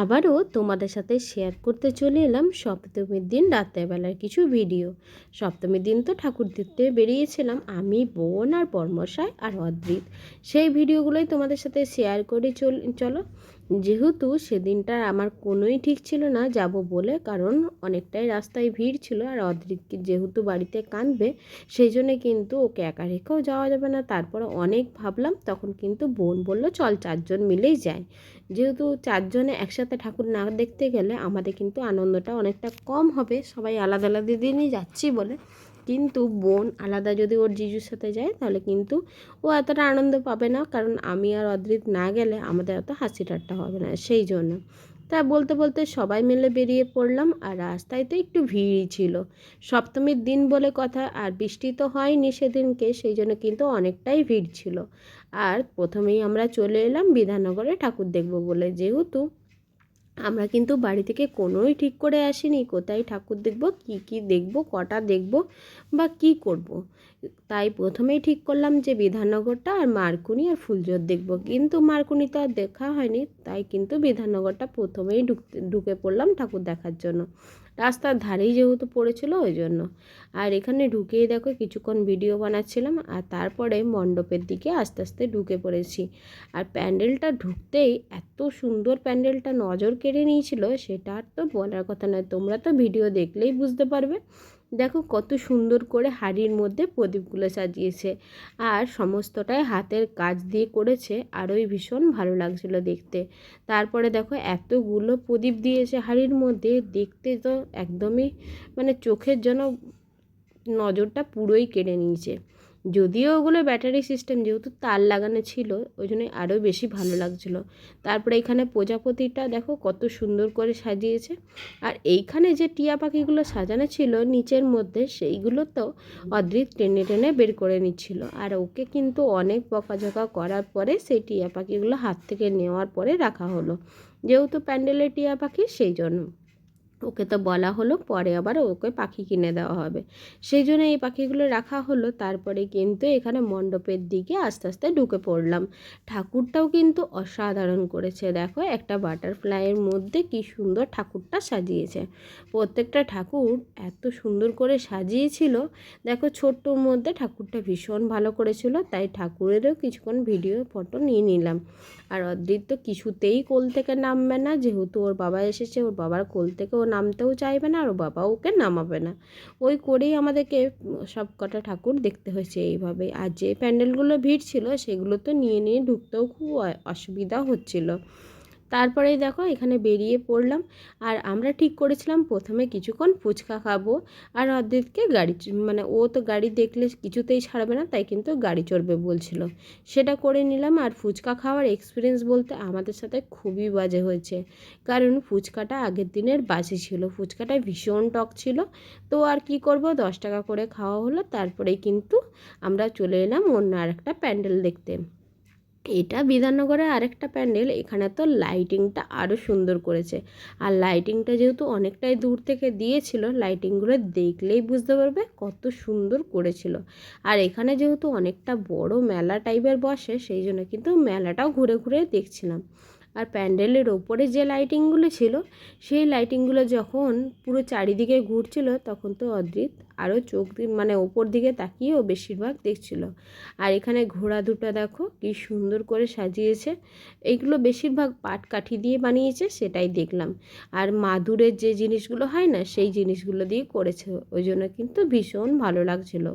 আবারও তোমাদের সাথে শেয়ার করতে চলে এলাম সপ্তমীর দিন রাত্রেবেলার কিছু ভিডিও। সপ্তমীর দিন তো ঠাকুর দেখতে বেরিয়েছিলাম আমি, বোন আর বর্মশাই আর অদ্রিত। সেই ভিডিওগুলোই তোমাদের সাথে শেয়ার করে চলো। যেহেতু সেদিনটা আমার কোনোই ঠিক ছিল না যাব বলে, কারণ অনেকটাই রাস্তায় ভিড় ছিল, আর অদ্রিত যেহেতু বাড়িতে কাঁদবে সেই জন্যে কিন্তু ওকে একা রেখেও যাওয়া যাবে না। তারপরে অনেক ভাবলাম, তখন কিন্তু বোন বলল চল 4জন মিলেই যাই। যেহেতু 4জনে একসাথে ঠাকুর না দেখতে গেলে আমাদের কিন্তু আনন্দটা অনেকটা কম হবে, সবাই আলাদা আলাদা দিনই যাচ্ছি বলে। কিন্তু বোন আলাদা যদি ওর জিজুর সাথে যায় তাহলে কিন্তু ও এতটা আনন্দ পাবে না, কারণ আমি আর অদ্রিত না গেলে আমাদের এত হাসি ঠাট্টা হবে না, সেই জন্য। তা বলতে বলতে সবাই মিলে বেরিয়ে পড়লাম, আর রাস্তায় তো একটু ভিড়ই ছিল। সপ্তমীর দিন বলে কথা, আর বৃষ্টি তো হয়নি সেদিনকে, সেই জন্য কিন্তু অনেকটাই ভিড় ছিল। আর প্রথমেই আমরা চলে এলাম বিধাননগরে ঠাকুর দেখব বলে। যেহেতু আমরা কিন্তু বাড়ি থেকে কোনোই ঠিক করে আসিনি কোথায় ঠাকুর দেখব, কি দেখব, কটা দেখব বা কি করব। তাই প্রথমেই ঠিক করলাম যে বিধাননগরটা আর মারকুনি আর ফুলজোর দেখব, কিন্তু মারকুনি তো আর দেখা হয়নি, তাই কিন্তু বিধাননগরটা প্রথমেই ঢুকে পড়লাম ঠাকুর দেখার জন্য। রাস্তার ধারেই যেহেতু পড়েছিল ওই জন্য। আর এখানে ঢুকেই দেখো কিছুক্ষণ ভিডিও বানাচ্ছিলাম, আর তারপরে মণ্ডপের দিকে আস্তে আস্তে ঢুকে পড়েছি। আর প্যান্ডেলটা ঢুকতেই এত সুন্দর প্যান্ডেলটা নজর কেড়ে নিয়েছিল, সেটা আর তো বলার কথা নয়, তোমরা তো ভিডিও দেখলেই বুঝতে পারবে। দেখো কত সুন্দর করে হাড়ির মধ্যে প্রদীপগুলো সাজিয়েছে, আর সমস্তটাই হাতের কাজ দিয়ে করেছে, আরোই ভীষণ ভালো লাগছিল দেখতে। তারপরে দেখো এতগুলো প্রদীপ দিয়েছে হাড়ির মধ্যে, দেখতে তো একদমই মানে চোখের যেন নজরটা পুরোই কেড়ে নিয়েছে। যদিও ওগুলো ব্যাটারি সিস্টেম, যেহেতু তার লাগানো ছিল ওই জন্যই আরও বেশি ভালো লাগছিলো। তারপরে এখানে প্রজাপতিটা দেখো কত সুন্দর করে সাজিয়েছে। আর এইখানে যে টিয়া পাখিগুলো সাজানো ছিল নিচের মধ্যে, সেইগুলো তো অদ্রিত টেনে টেনে বের করে নিচ্ছিল, আর ওকে কিন্তু অনেক বকাঝকা করার পরে সেই টিয়া পাখিগুলো হাত থেকে নেওয়ার পরে রাখা হলো। যেহেতু প্যান্ডেলের টিয়া পাখি সেই জন্য ওকে তো বলা হলো পরে আবার ওকে পাখি কিনে দেওয়া হবে, সেই জন্য এই পাখিগুলো রাখা হলো। তারপরে কিন্তু এখানে মণ্ডপের দিকে আস্তে আস্তে ঢুকে পড়লাম। ঠাকুরটাও কিন্তু অসাধারণ করেছে, দেখো একটা বাটারফ্লাইয়ের মধ্যে কি সুন্দর ঠাকুরটা সাজিয়েছে। প্রত্যেকটা ঠাকুর এত সুন্দর করে সাজিয়েছিল, দেখো ছোট্টর মধ্যে ঠাকুরটা ভীষণ ভালো করেছিল, তাই ঠাকুরেরও কিছুক্ষণ ভিডিও ফটো নিয়ে নিলাম। আর অদ্রিত তো কিছুতেই কোল থেকে নামবে না, যেহেতু ওর বাবা এসেছে, ওর বাবার কোল থেকে ও নামতেও চাইবে না, আর ওর বাবা ওকে নামাবে না। ওই করেই আমাদেরকে সব কটা ঠাকুর দেখতে হয়েছে এইভাবে। আর যে প্যান্ডেলগুলো ভিড় ছিল সেগুলো তো নিয়ে নিয়ে ঢুকতেও খুব অসুবিধা হচ্ছিল। তারপরেই দেখো এখানে বেরিয়ে পড়লাম, আর আমরা ঠিক করেছিলাম প্রথমে কিছুক্ষণ ফুচকা খাবো, আর অর্ধেককে গাড়ি মানে ও তো গাড়ি দেখলে কিছুতেই ছাড়বে না, তাই কিন্তু গাড়ি চড়বে বলছিল, সেটা করে নিলাম। আর ফুচকা খাওয়ার এক্সপিরিয়েন্স বলতে আমাদের সাথে খুবই বাজে হয়েছে, কারণ ফুচকাটা আগের দিনের বাসি ছিল, ফুচকাটা ভীষণ টক ছিল। তো আর কি করব, 10 টাকা করে খাওয়া হলো। তারপরেই কিন্তু আমরা চলে এলাম অন্য আরেকটা প্যান্ডেল দেখতে। এটা বিধাননগরের আরেকটা প্যান্ডেল, এখানে তো লাইটিংটা আরও সুন্দর করেছে। আর লাইটিংটা যেহেতু অনেকটাই দূর থেকে দিয়েছিল, লাইটিংগুলো দেখলেই বুঝতে পারবে কত সুন্দর করেছিল। আর এখানে যেহেতু অনেকটা বড় মেলা টাইপের বসে, সেই জন্য কিন্তু মেলাটাও ঘুরে ঘুরে দেখছিলাম। আর প্যান্ডেলের ওপরে যে লাইটিংগুলো ছিল, সেই লাইটিংগুলো যখন পুরো চারিদিকে ঘুরছিল, তখন তো অদ্রিত আরও চোখ মানে ওপর দিকে তাকিয়েও বেশিরভাগ দেখছিল। আর এখানে ঘোড়া দুটো দেখো কি সুন্দর করে সাজিয়েছে, এইগুলো বেশিরভাগ পাটকাঠি দিয়ে বানিয়েছে, সেটাই দেখলাম। আর মাদুরের যে জিনিসগুলো হয় না, সেই জিনিসগুলো দিয়ে করেছে, ওই জন্য কিন্তু ভীষণ ভালো লাগছিল।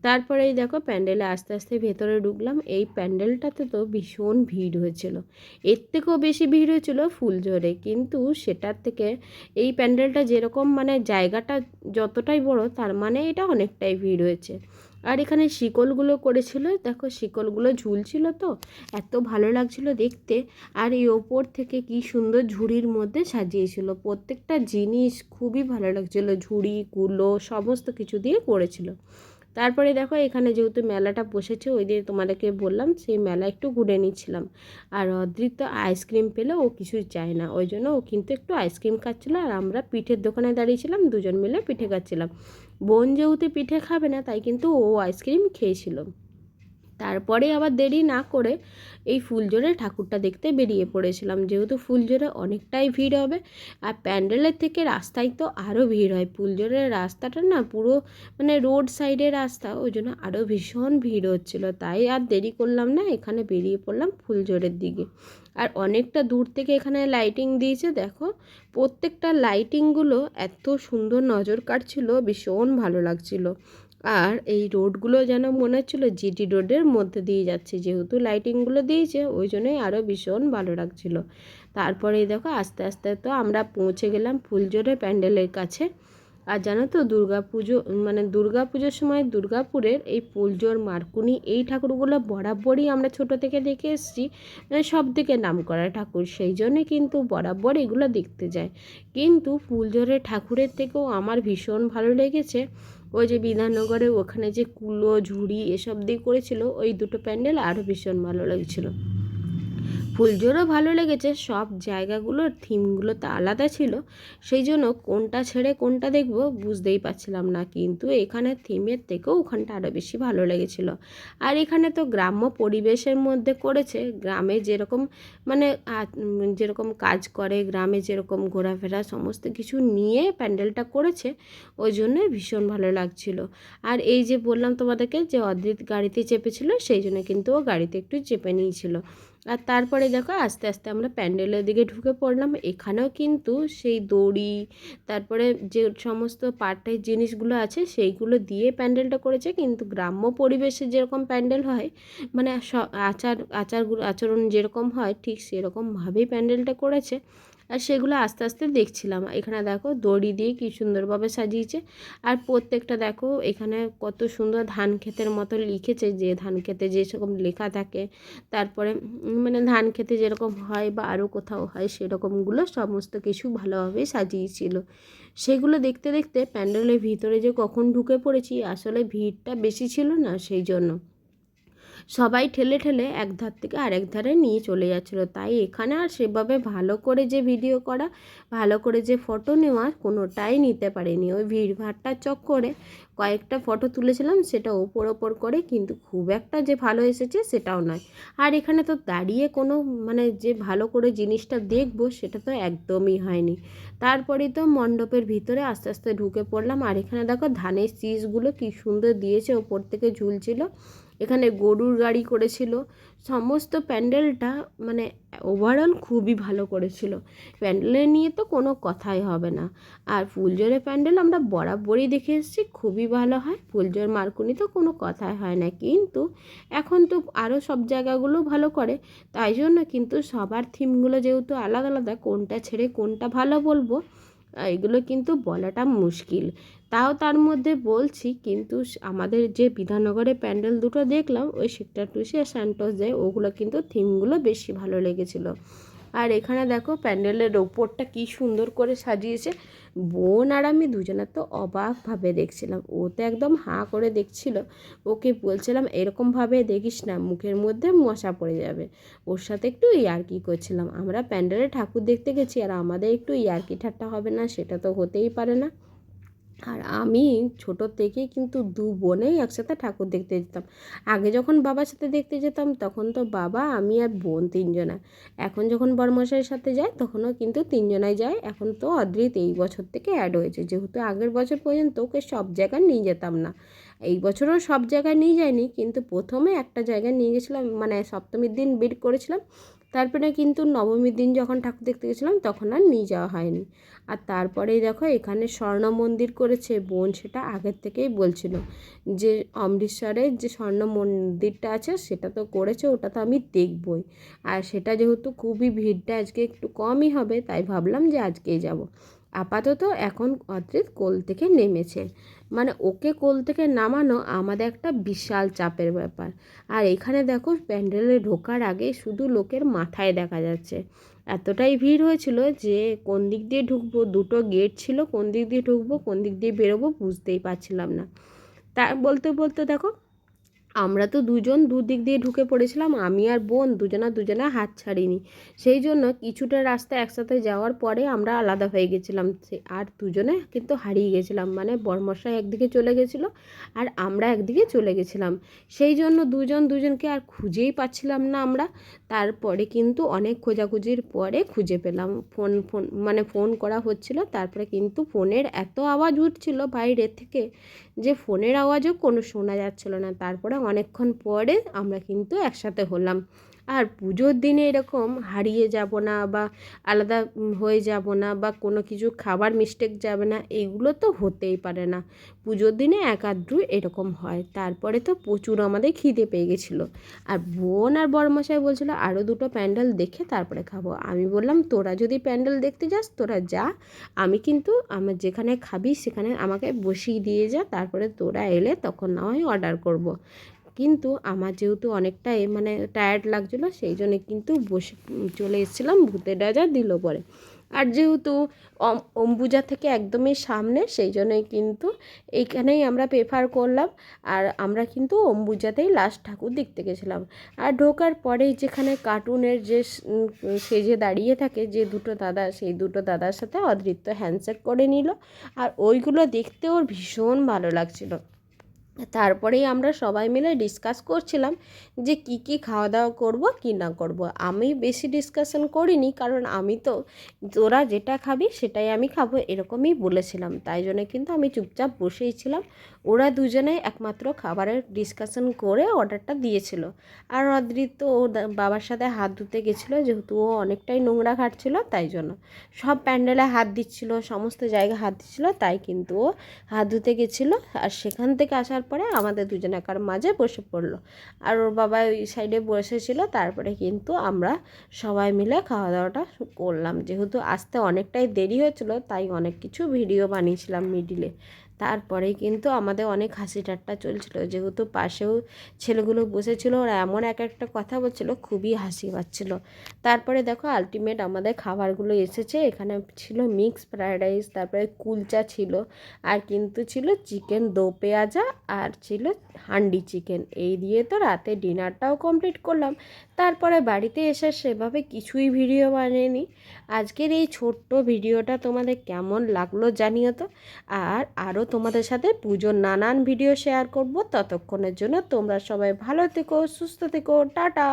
তারপরেই দেখো প্যান্ডেলে আস্তে আস্তে ভেতরে ঢুকলাম। এই প্যান্ডেলটাতে তো ভীষণ ভিড় হয়েছিল, এর থেকেও বেশি ভিড় হয়েছিল ফুলঝড়ে, কিন্তু সেটার থেকে এই প্যান্ডেলটা যেরকম মানে জায়গাটা যতটাই বড়, তার মানে এটা অনেকটাই ভিড় হয়েছে। আর এখানে শিকলগুলো করেছিল, দেখো শিকলগুলো ঝুলছিল, তো এত ভালো লাগছিল দেখতে। আর এই ওপর থেকে কি সুন্দর ঝুড়ির মধ্যে সাজিয়েছিল, প্রত্যেকটা জিনিস খুবই ভালো লাগছিল, ঝুড়ি কুলো সমস্ত কিছু দিয়ে করেছিল। তারপরে দেখো এখানে যেহেতু মেলাটা বসেছে, ওই দিয়ে তোমাদেরকে বললাম সেই মেলা একটু ঘুরে নিচ্ছিলাম। আর অদ্রিত আইসক্রিম পেলে ও কিছুই চায় না, ওই জন্য ও কিন্তু একটু আইসক্রিম খাচ্ছিলো, আর আমরা পিঠের দোকানে দাঁড়িয়েছিলাম, দুজন মিলে পিঠে খাচ্ছিলাম। বোন যেহেতু পিঠে খাবে না, তাই কিন্তু ও আইসক্রিম খেয়েছিল। তারপরে আবার দেরি না করে এই ফুলজোরে ঠাকুরটা দেখতে বেরিয়ে পড়েছিলাম, যেহেতু ফুলজোরে অনেকটাই ভিড় হবে আর প্যান্ডেলের থেকে রাস্তায় তো আরও ভিড় হয়। ফুলজোরের রাস্তাটা না পুরো মানে রোড সাইডের রাস্তা, ওই জন্য আরও ভীষণ ভিড় হচ্ছিলো। তাই আর দেরি করলাম না, এখানে বেরিয়ে পড়লাম ফুলজোরের দিকে। আর অনেকটা দূর থেকে এখানে লাইটিং দিয়েছে, দেখো প্রত্যেকটা লাইটিংগুলো এত সুন্দর নজর কাটছিল, ভীষণ ভালো লাগছিল। আর এই রোডগুলো যেন মনে হচ্ছিলো জিটি রোডের মধ্যে দিয়ে যাচ্ছে, যেহেতু লাইটিংগুলো দিয়েছে ওই জন্যই আরও ভীষণ ভালো লাগছিলো। তারপরে দেখো আস্তে আস্তে তো আমরা পৌঁছে গেলাম ফুলজোরে প্যান্ডেলের কাছে। আর জানো তো দুর্গাপুজোর সময় দুর্গাপুরের এই ফুলজোর, মারকুনি এই ঠাকুরগুলো বরাবরই আমরা ছোট থেকে দেখে এসেছি, মানে সব থেকে নামকরা ঠাকুর, সেই জন্যে কিন্তু বরাবর এগুলো দেখতে যায়। কিন্তু ফুলজোরের ঠাকুরের থেকেও আমার ভীষণ ভালো লেগেছে ওই যে বিধাননগরে ওখানে যে কুলো ঝুড়ি এসব দিয়ে করেছিল, ওই দুটো প্যান্ডেল আরও ভীষণ ভালো লাগছিলো। ফুলজোরও ভালো লেগেছে, সব জায়গাগুলোর থিমগুলো তো আলাদা ছিল, সেই জন্য কোনটা ছেড়ে কোনটা দেখব বুঝতেই পারছিলাম না। কিন্তু এখানে থিমের থেকেও ওখানটা আরও বেশি ভালো লেগেছিল। আর এখানে তো গ্রাম্য পরিবেশের মধ্যে করেছে, গ্রামে যেরকম মানে যেরকম কাজ করে, গ্রামে যেরকম ঘোরাফেরা সমস্ত কিছু নিয়ে প্যান্ডেলটা করেছে, ওই জন্য ভীষণ ভালো লাগছিল। আর এই যে বললাম তোমাদেরকে যে অদ্রিত গাড়িতে চেপেছিল, সেই জন্য কিন্তু ও গাড়িতে একটু চেপে নিয়েছিল। আর তারপরে দেখো আস্তে আস্তে আমরা প্যান্ডেলের দিকে ঢুকে পড়লাম। এখানেও কিন্তু সেই দড়ি, তারপরে যে সমস্ত পাটের জিনিসগুলো আছে সেইগুলো দিয়ে প্যান্ডেলটা করেছে, কিন্তু গ্রাম্য পরিবেশে যেরকম প্যান্ডেল হয় মানে আচরণ যেরকম হয় ঠিক সেরকমভাবেই প্যান্ডেলটা করেছে। আর সেগুলো আস্তে আস্তে দেখছিলাম। এখানে দেখো দড়ি দিয়ে কী সুন্দরভাবে সাজিয়েছে। আর প্রত্যেকটা দেখো এখানে কত সুন্দর ধান ক্ষেতের মতো লিখেছে, যে ধান ক্ষেতে যেরকম লেখা থাকে, তারপরে মানে ধান খেতে যেরকম হয় বা আরও কোথাও হয় সেরকমগুলো সমস্ত কিছু ভালোভাবেই সাজিয়েছিল। সেগুলো দেখতে দেখতে প্যান্ডেলের ভিতরে যে কখন ঢুকে পড়েছি, আসলে ভিড়টা বেশি ছিল না, সেই জন্য সবাই ঠেলে ঠেলে এক ধার থেকে আরেক ধারে নিয়ে চলে যাচ্ছিলো। তাই এখানে আর সেভাবে ভালো করে যে ভিডিও করা, ভালো করে যে ফটো নেওয়া কোনোটাই নিতে পারিনি। ওই ভিড়ভাড়টার চক্করে কয়েকটা ফটো তুলেছিলাম, সেটা ওপর করে, কিন্তু খুব একটা যে ভালো এসেছে সেটাও নয়। আর এখানে তো দাঁড়িয়ে কোনো মানে যে ভালো করে জিনিসটা দেখবো সেটা তো একদমই হয়নি। তারপরেই তো মণ্ডপের ভিতরে আস্তে আস্তে ঢুকে পড়লাম। আর এখানে দেখো ধানের শীষগুলো কী সুন্দর দিয়েছে, ওপর থেকে ঝুলছিল। এখানে গরুর গাড়ি করেছিল। সমস্ত প্যান্ডেলটা মানে ওভারঅল খুবই ভালো করেছিল। প্যান্ডেলের নিয়ে তো কোনো কথাই হবে না। আর ফুলজোরে প্যান্ডেল আমরা বরাবরই দেখে এসেছি, খুবই ভালো হয়। ফুলজোর মারকুনি তো কোনো কথাই হয় না, কিন্তু এখন তো আরও সব জায়গাগুলো ভালো করে, তাই জন্য কিন্তু সবার থিমগুলো যেহেতু আলাদা আলাদা, কোনটা ছেড়ে কোনটা ভালো বলবো এগুলো কিন্তু বলাটা মুশকিল। তাও তার মধ্যে বলছি, কিন্তু আমাদের যে বিধাননগরে প্যান্ডেল দুটো দেখলাম, ওই সেক্টর 2 আর স্যান্টোস যায়, ওগুলো কিন্তু থিমগুলো বেশি ভালো লেগেছিলো। আর এখানে দেখো প্যান্ডেলের ওপরটা কী সুন্দর করে সাজিয়েছে। বোন আর আমি দুজনে তো অবাকভাবে দেখছিলাম, ও তো একদম হাঁ করে দেখছিল। ওকে বলছিলাম এরকমভাবে দেখিস না, মুখের মধ্যে মশা পড়ে যাবে। ওর সাথে একটু ইয়ার্কি করছিলাম, আমরা প্যান্ডেলে ঠাকুর দেখতে গেছি আর আমাদের একটু ইয়ার্কি ঠাট্টা হবে না, সেটা তো হতেই পারে না। আর আমি ছোটো থেকেই কিন্তু দু বোনেই একসাথে ঠাকুর দেখতে যেতাম। আগে যখন বাবার সাথে দেখতে যেতাম তখন তো বাবা, আমি আর বোন তিনজনা। এখন যখন বড়মশাইয়ের সাথে যাই তখনও কিন্তু তিনজনাই যায়। এখন তো অদ্রিত এই বছর থেকে অ্যাড হয়েছে, যেহেতু আগের বছর পর্যন্ত ওকে সব জায়গায় নিয়ে যেতাম না। এই বছরও সব জায়গায় নিয়ে যায়নি, কিন্তু প্রথমে একটা জায়গায় নিয়ে গেছিলাম, মানে সপ্তমীর দিন বের করেছিলাম। তারপরে কিন্তু নবমীর দিন যখন ঠাকুর দেখতে গেছিলাম তখন আর নিয়ে যাওয়া হয়নি। আর তারপরেই দেখো এখানে স্বর্ণ মন্দির করেছে। বোন সেটা আগের থেকেই বলছিল যে অমৃতসরের যে স্বর্ণ মন্দিরটা আছে সেটা তো করেছে, ওটা তো আমি দেখবই। আর সেটা যেহেতু খুবই ভিড়টা আজকে একটু কমই হবে, তাই ভাবলাম যে আজকেই যাব। আপাতত এখন অদ্রিত কোল থেকে নেমেছে, মানে ওকে কোল থেকে নামানো আমাদের একটা বিশাল চাপের ব্যাপার। আর এখানে দেখো প্যান্ডেলে ঢোকার আগে শুধু লোকের মাথায় দেখা যাচ্ছে, এতটাই ভিড় হয়েছিল যে কোন দিক দিয়ে ঢুকবো, দুটো গেট ছিল, কোন দিক দিয়ে ঢুকবো কোন দিক দিয়ে বেরোবো বুঝতেই পারছিলাম না। তা বলতে বলতে দেখো আমরা তো দুজন দুদিক দিয়ে ঢুকে পড়েছিলাম, আমি আর বোন দুজনা হাত ছাড়িনি। সেই জন্য কিছুটা রাস্তা একসাথে যাওয়ার পরে আমরা আলাদা হয়ে গেছিলাম, আর দুজনে কিন্তু হারিয়ে গেছিলাম, মানে বরমশাই একদিকে চলে গেছিলো আর আমরা একদিকে চলে গেছিলাম। সেই জন্য দুজনকে আর খুঁজেই পাচ্ছিলাম না আমরা। তারপরে কিন্তু অনেক খোঁজাখুঁজির পরে খুঁজে পেলাম। ফোন করা হচ্ছিল, তারপরে কিন্তু ফোনের এত আওয়াজ উঠছিল বাইরে থেকে যে ফোনের আওয়াজও কোনো শোনা যাচ্ছিল না। তারপরে অনেকক্ষণ পরে আমরা কিন্তু একসাথে হলাম। আর পুজোর দিনে এরকম হারিয়ে যাব না বা আলাদা হয়ে যাব না বা কোনো কিছু খাবার মিস্টেক যাবে না, এগুলো তো হতেই পারে না। পুজোর দিনে একাদ্রু এরকম হয়। তারপরে তো প্রচুর আমাদের খিদে পেয়ে গেছিলো, আর বোন আর বড়মশাই বলছিল আরও দুটো প্যান্ডেল দেখে তারপরে খাবো। আমি বললাম তোরা যদি প্যান্ডেল দেখতে যাস তোরা যা, আমি কিন্তু আমার যেখানে খাবি সেখানে আমাকে বসিয়ে দিয়ে যা, তারপরে তোরা এলে তখন না হয় অর্ডার করব। কিন্তু আমার যেহেতু অনেকটাই টায়ার্ড লাগছিলো, সেই জন্য কিন্তু বসে চলে এসেছিলাম ভূতের রাজা দিল পরে। আর যেহেতু অম্বুজা থেকে একদমই সামনে, সেই জন্যই কিন্তু এইখানেই আমরা প্রেফার করলাম। আর আমরা কিন্তু অম্বুজাতেই লাস্ট ঠাকুর দেখতে গেছিলাম। আর ঢোকার পরেই যেখানে কার্টুনের যে সেজে দাঁড়িয়ে থাকে যে দুটো দাদা, সেই দুটো দাদার সাথে অদৃত্য হ্যান্ডশেক করে নিল, আর ওইগুলো দেখতে ওর ভীষণ ভালো লাগছিলো। তারপরেই আমরা সবাই মিলে ডিসকাস করছিলাম যে কি খাওয়া দাওয়া করব কি না করব। আমি বেশি ডিসকাশন করিনি, কারণ আমি তো তোরা যেটা খাবি সেটাই আমি খাবো এরকমই বলেছিলাম। তাই জন্য কিন্তু আমি চুপচাপ বসেই ছিলাম। ওরা দুজনেই একমাত্র খাবারের ডিসকাশন করে অর্ডারটা দিয়েছিল। আর অদৃত্য ও বাবার সাথে হাত ধুতে গেছিলো, যেহেতু ও অনেকটাই নোংরা ঘাটছিল, তাই জন্য সব প্যান্ডেলে হাত দিচ্ছিল, সমস্ত জায়গায় হাত দিচ্ছিলো, তাই কিন্তু ও হাত ধুতে গেছিলো। আর সেখান থেকে আসার পরে আমাদের দুজনাকার মাঝে বসে পড়লো, আর ওর বাবা ওই সাইডে বসেছিল। তারপরে কিন্তু আমরা সবাই মিলে খাওয়া দাওয়াটা করলাম। যেহেতু আসতে অনেকটাই দেরি হয়েছিলো, তাই অনেক কিছু ভিডিও বানিয়েছিলাম মিডিলে। তারপরে কিন্তু আমাদের অনেক হাসি ঠাট্টা চলছিল, যেহেতু পাশেও ছেলেগুলো বসেছিল, ওরা এমন একটা কথা বলছিল, খুবই হাসি পাচ্ছিল। তারপরে দেখো আলটিমেট আমাদের খাবারগুলো এসেছে। এখানে ছিল মিক্স ফ্রায়েড রাইস, তারপরে কুলচা ছিল, আর কিন্তু ছিল চিকেন দো পেঁয়াজা, আর ছিল হান্ডি চিকেন। এই দিয়ে তো রাতে ডিনারটাও কমপ্লিট করলাম। তারপরে বাড়িতে এসে সেভাবে কিছুই ভিডিও বানাইনি। আজকের এই ছোট্ট ভিডিওটা তোমাদের কেমন লাগলো জানিও তো। আর আরও তোমাদের সাথে পুজোর নানান ভিডিও শেয়ার করব। ততক্ষণের জন্য তোমরা সবাই ভালো থেকো, সুস্থ থেকো, টাটা।